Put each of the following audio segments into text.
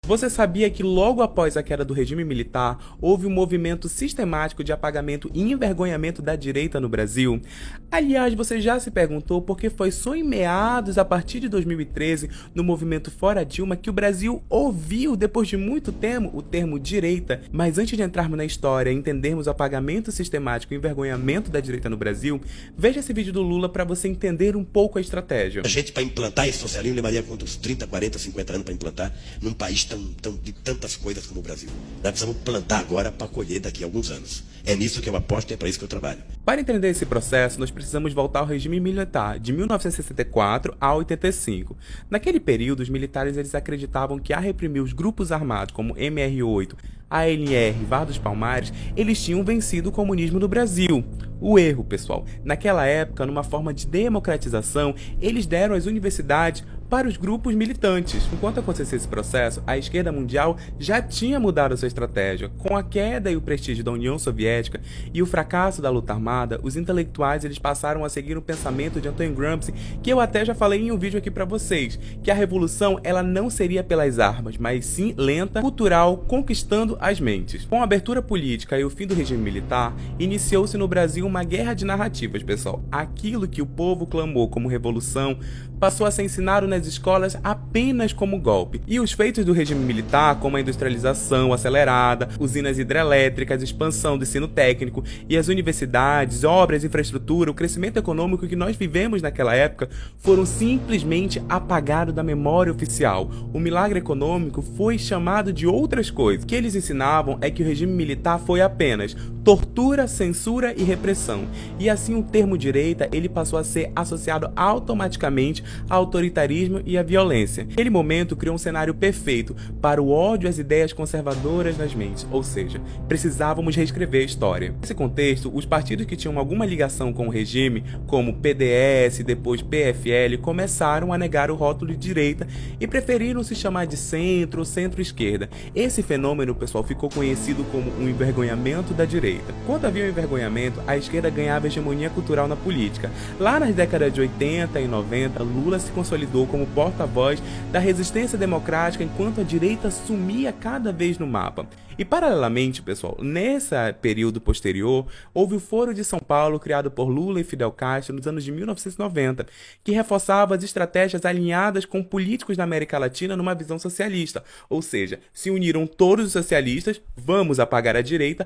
Você sabia que logo após a queda do regime militar, houve um movimento sistemático de apagamento e envergonhamento da direita no Brasil? Aliás, você já se perguntou por que foi só em meados, a partir de 2013, no movimento Fora Dilma, que o Brasil ouviu, depois de muito tempo, o termo direita? Mas antes de entrarmos na história e entendermos o apagamento sistemático e envergonhamento da direita no Brasil, veja esse vídeo do Lula para você entender um pouco a estratégia. A gente, para implantar esse socialismo, levaria uns 30, 40, 50 anos para implantar num país de tantas coisas como o Brasil. Nós precisamos plantar agora para colher daqui a alguns anos. É nisso que eu aposto e é para isso que eu trabalho. Para entender esse processo, nós precisamos voltar ao regime militar de 1964 a 85. Naquele período, os militares eles acreditavam que, a reprimir os grupos armados como MR8, ANR e VAR dos Palmares, eles tinham vencido o comunismo no Brasil. O erro, pessoal, naquela época, numa forma de democratização, eles deram as universidades para os grupos militantes. Enquanto acontecia esse processo, a esquerda mundial já tinha mudado sua estratégia. Com a queda e o prestígio da União Soviética e o fracasso da luta armada, os intelectuais eles passaram a seguir o pensamento de Antonio Gramsci, que eu até já falei em um vídeo aqui para vocês, que a revolução ela não seria pelas armas, mas sim lenta, cultural, conquistando as mentes. Com a abertura política e o fim do regime militar, iniciou-se no Brasil uma guerra de narrativas, pessoal. Aquilo que o povo clamou como revolução passou a ser ensinado nas escolas apenas como golpe. E os feitos do regime militar, como a industrialização acelerada, usinas hidrelétricas, expansão do ensino técnico e as universidades, obras, infraestrutura, o crescimento econômico que nós vivemos naquela época, foram simplesmente apagados da memória oficial. O milagre econômico foi chamado de outras coisas. O que eles ensinavam é que o regime militar foi apenas tortura, censura e repressão. E assim o termo direita ele passou a ser associado automaticamente ao autoritarismo e à violência. Naquele momento criou um cenário perfeito para o ódio às ideias conservadoras nas mentes, ou seja, precisávamos reescrever a história. Nesse contexto, os partidos que tinham alguma ligação com o regime, como PDS, depois PFL, começaram a negar o rótulo de direita e preferiram se chamar de centro ou centro-esquerda. Esse fenômeno, pessoal, ficou conhecido como um envergonhamento da direita. Quando havia um envergonhamento, a esquerda ganhava hegemonia cultural na política. Lá nas décadas de 80 e 90, Lula se consolidou como porta-voz da resistência democrática, enquanto a direita sumia cada vez no mapa. E paralelamente, pessoal, nesse período posterior, houve o Foro de São Paulo, criado por Lula e Fidel Castro nos anos de 1990, que reforçava as estratégias alinhadas com políticos da América Latina numa visão socialista. Ou seja, se uniram todos os socialistas, vamos apagar a direita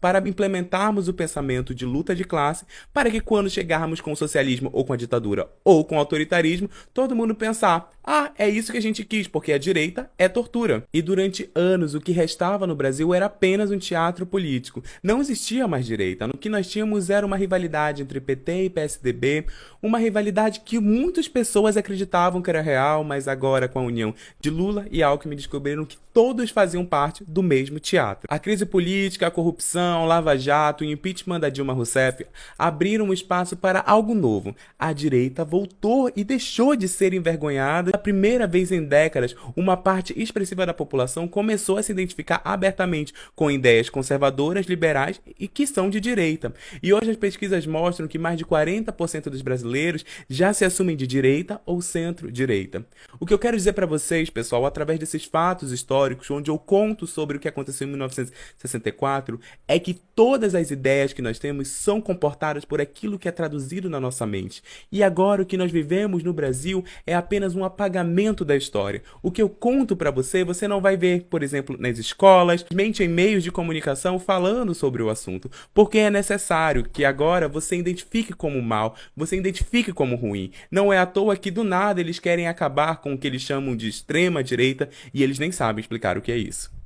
para implementarmos o pensamento de luta de classe, para que quando chegarmos com o socialismo ou com a ditadura ou com o autoritarismo, todo mundo pensar, é isso que a gente quis, porque a direita é tortura. E durante anos o que restava no Brasil era apenas um teatro político. Não existia mais direita. O que nós tínhamos era uma rivalidade entre PT e PSDB, uma rivalidade que muitas pessoas acreditavam que era real, mas agora com a união de Lula e Alckmin descobriram que todos faziam parte do mesmo teatro. A crise política, a corrupção, Lava Jato e o impeachment da Dilma Rousseff abriram um espaço para algo novo. A direita voltou e deixou de ser envergonhada. Pela primeira vez em décadas, uma parte expressiva da população começou a se identificar abertamente com ideias conservadoras, liberais e que são de direita. E hoje as pesquisas mostram que mais de 40% dos brasileiros já se assumem de direita ou centro-direita. O que eu quero dizer para vocês, pessoal, através desses fatos históricos, onde eu conto sobre o que aconteceu em 1964, é que todas as ideias que nós temos são comportadas por aquilo que é traduzido na nossa mente. E agora o que nós vivemos no Brasil é apenas um apagamento da história. O que eu conto para você, você não vai ver, por exemplo, nas escolas, mente em meios de comunicação falando sobre o assunto, porque é necessário que agora você identifique como mal, você identifique como ruim. Não é à toa que do nada eles querem acabar com o que eles chamam de extrema direita e eles nem sabem explicar o que é isso.